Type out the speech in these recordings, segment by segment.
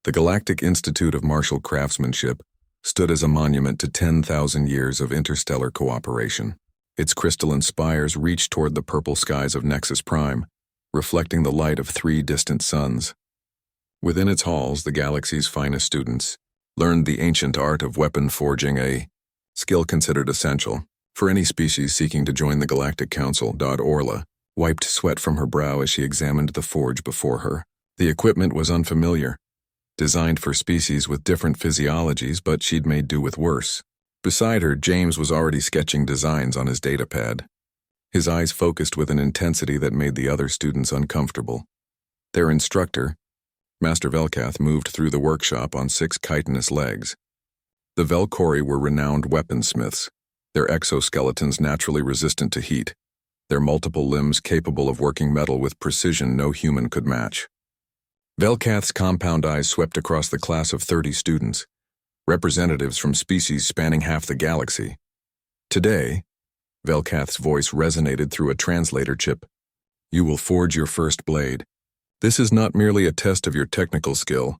The Galactic Institute of Martial Craftsmanship stood as a monument to 10,000 years of interstellar cooperation. Its crystalline spires reached toward the purple skies of Nexus Prime, reflecting the light of 3 distant suns. Within its halls, the galaxy's finest students learned the ancient art of weapon forging, a skill considered essential for any species seeking to join the Galactic Council. Orla wiped sweat from her brow as she examined the forge before her. The equipment was unfamiliar, designed for species with different physiologies, but she'd made do with worse. Beside her, James was already sketching designs on his datapad. His eyes focused with an intensity that made the other students uncomfortable. Their instructor, Master Velkath, moved through the workshop on 6 chitinous legs. The Velkori were renowned weaponsmiths, their exoskeletons naturally resistant to heat, their multiple limbs capable of working metal with precision no human could match. Velkath's compound eyes swept across the class of 30 students, representatives from species spanning half the galaxy. Today, Velkath's voice resonated through a translator chip. You will forge your first blade. This is not merely a test of your technical skill,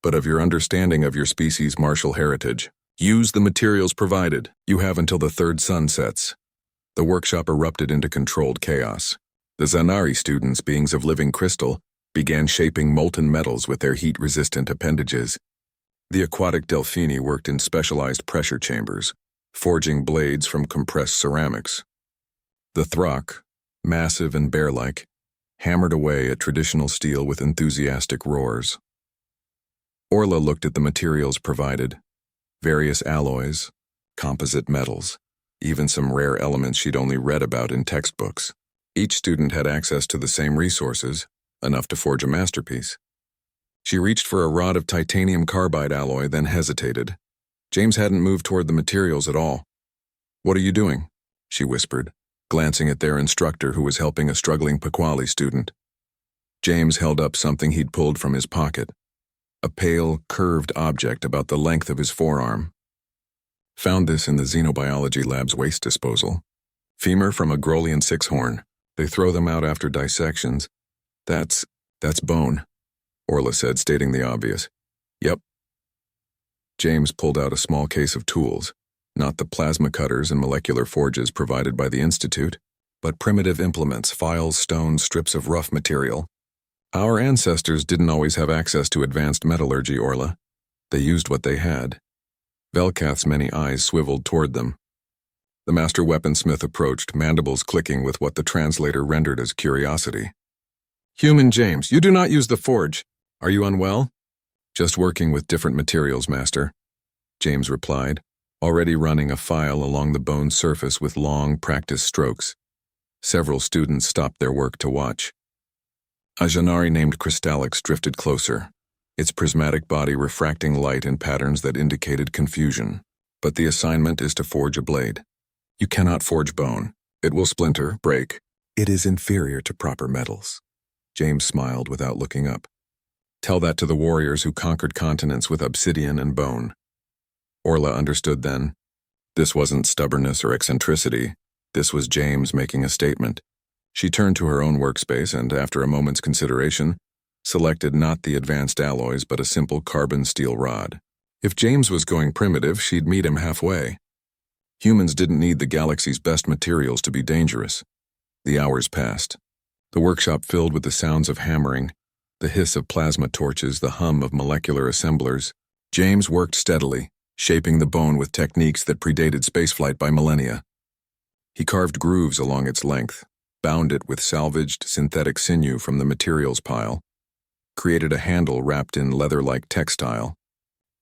but of your understanding of your species' martial heritage. Use the materials provided. You have until the 3rd sun sets. The workshop erupted into controlled chaos. The Zanari students, beings of living crystal, began shaping molten metals with their heat-resistant appendages. The aquatic Delphini worked in specialized pressure chambers, forging blades from compressed ceramics. The Throck, massive and bear-like, hammered away at traditional steel with enthusiastic roars. Orla looked at the materials provided, various alloys, composite metals, even some rare elements she'd only read about in textbooks. Each student had access to the same resources, enough to forge a masterpiece. She reached for a rod of titanium carbide alloy, then hesitated. James hadn't moved toward the materials at all. What are you doing? She whispered, glancing at their instructor who was helping a struggling Paquali student. James held up something he'd pulled from his pocket, a pale, curved object about the length of his forearm. Found this in the Xenobiology Lab's waste disposal. Femur from a Grolian 6-horn. They throw them out after dissections. That's bone, Orla said, stating the obvious. Yep. James pulled out a small case of tools, not the plasma cutters and molecular forges provided by the Institute, but primitive implements, files, stones, strips of rough material. Our ancestors didn't always have access to advanced metallurgy, Orla. They used what they had. Velkath's many eyes swiveled toward them. The master weaponsmith approached, mandibles clicking with what the translator rendered as curiosity. Human James, you do not use the forge. Are you unwell? Just working with different materials, Master, James replied, already running a file along the bone surface with long, practiced strokes. Several students stopped their work to watch. A Janari named Crystallix drifted closer, its prismatic body refracting light in patterns that indicated confusion. But the assignment is to forge a blade. You cannot forge bone. It will splinter, break. It is inferior to proper metals. James smiled without looking up. Tell that to the warriors who conquered continents with obsidian and bone. Orla understood then. This wasn't stubbornness or eccentricity. This was James making a statement. She turned to her own workspace and, after a moment's consideration, selected not the advanced alloys but a simple carbon steel rod. If James was going primitive, she'd meet him halfway. Humans didn't need the galaxy's best materials to be dangerous. The hours passed. The workshop filled with the sounds of hammering, the hiss of plasma torches, the hum of molecular assemblers. James worked steadily, shaping the bone with techniques that predated spaceflight by millennia. He carved grooves along its length, bound it with salvaged synthetic sinew from the materials pile, created a handle wrapped in leather-like textile.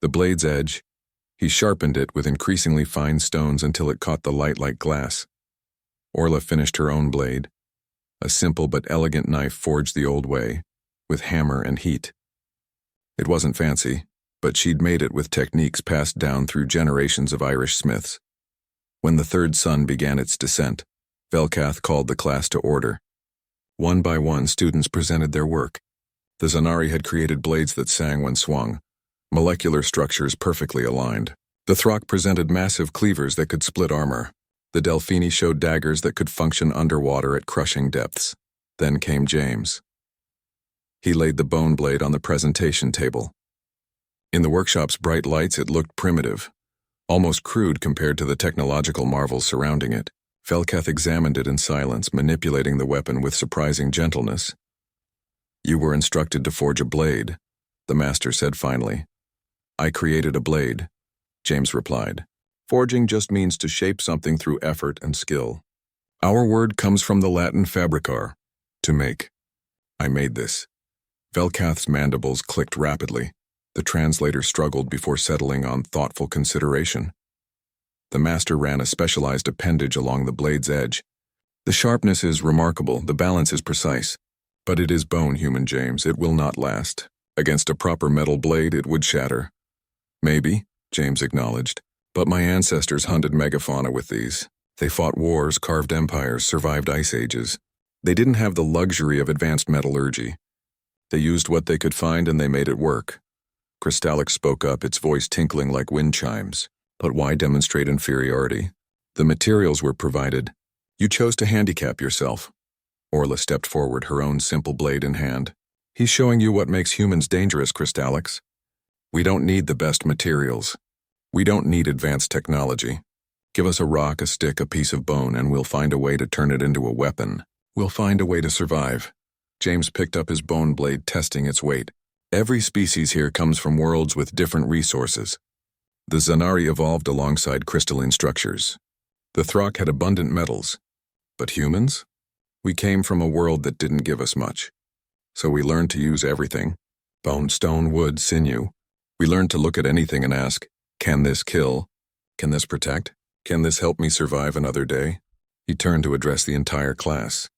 The blade's edge, he sharpened it with increasingly fine stones until it caught the light like glass. Orla finished her own blade, a simple but elegant knife forged the old way, with hammer and heat. It wasn't fancy, but she'd made it with techniques passed down through generations of Irish smiths. When the 3rd sun began its descent, Velkath called the class to order. One by one, students presented their work. The Zanari had created blades that sang when swung, molecular structures perfectly aligned. The Throck presented massive cleavers that could split armor. The Delphini showed daggers that could function underwater at crushing depths. Then came James. He laid the bone blade on the presentation table. In the workshop's bright lights, it looked primitive, almost crude compared to the technological marvels surrounding it. Velkath examined it in silence, manipulating the weapon with surprising gentleness. "You were instructed to forge a blade," the master said finally. "I created a blade," James replied. "Forging just means to shape something through effort and skill. Our word comes from the Latin fabricar, to make. I made this." Velkath's mandibles clicked rapidly. The translator struggled before settling on thoughtful consideration. The master ran a specialized appendage along the blade's edge. "The sharpness is remarkable, the balance is precise. But it is bone, human James, it will not last. Against a proper metal blade, it would shatter." "Maybe," James acknowledged. "But my ancestors hunted megafauna with these. They fought wars, carved empires, survived ice ages. They didn't have the luxury of advanced metallurgy. They used what they could find and they made it work." Kristallix spoke up, its voice tinkling like wind chimes. "But why demonstrate inferiority? The materials were provided. You chose to handicap yourself." Orla stepped forward, her own simple blade in hand. "He's showing you what makes humans dangerous, Kristallix. We don't need the best materials. We don't need advanced technology. Give us a rock, a stick, a piece of bone, and we'll find a way to turn it into a weapon. We'll find a way to survive." James picked up his bone blade, testing its weight. "Every species here comes from worlds with different resources. The Zanari evolved alongside crystalline structures. The Throck had abundant metals. But humans? We came from a world that didn't give us much. So we learned to use everything. Bone, stone, wood, sinew. We learned to look at anything and ask, can this kill? Can this protect? Can this help me survive another day?" He turned to address the entire class.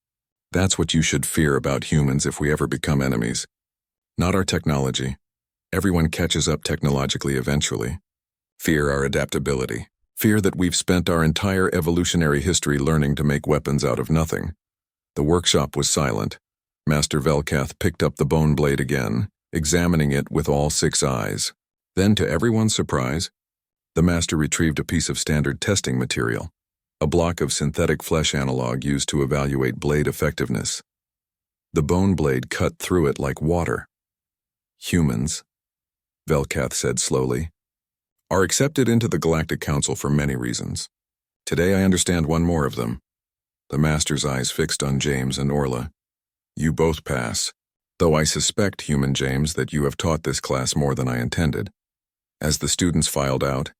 "That's what you should fear about humans if we ever become enemies. Not our technology. Everyone catches up technologically eventually. Fear our adaptability. Fear that we've spent our entire evolutionary history learning to make weapons out of nothing." The workshop was silent. Master Velkath picked up the bone blade again, examining it with all 6 eyes. Then, to everyone's surprise, the master retrieved a piece of standard testing material, a block of synthetic flesh analog used to evaluate blade effectiveness. The bone blade cut through it like water. "Humans," Velkath said slowly, "are accepted into the Galactic Council for many reasons. Today I understand one more of them." The master's eyes fixed on James and Orla. "You both pass, though I suspect, human James, that you have taught this class more than I intended." As the students filed out,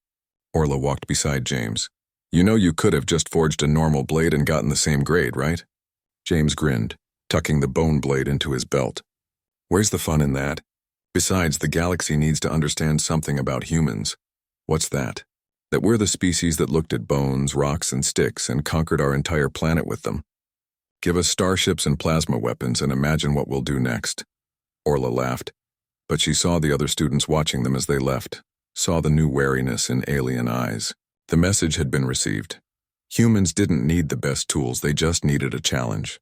Orla walked beside James. "You know you could have just forged a normal blade and gotten the same grade, right?" James grinned, tucking the bone blade into his belt. "Where's the fun in that? Besides, the galaxy needs to understand something about humans." "What's that?" "That we're the species that looked at bones, rocks, and sticks and conquered our entire planet with them. Give us starships and plasma weapons and imagine what we'll do next." Orla laughed, but she saw the other students watching them as they left, saw the new wariness in alien eyes. The message had been received. Humans didn't need the best tools, they just needed a challenge.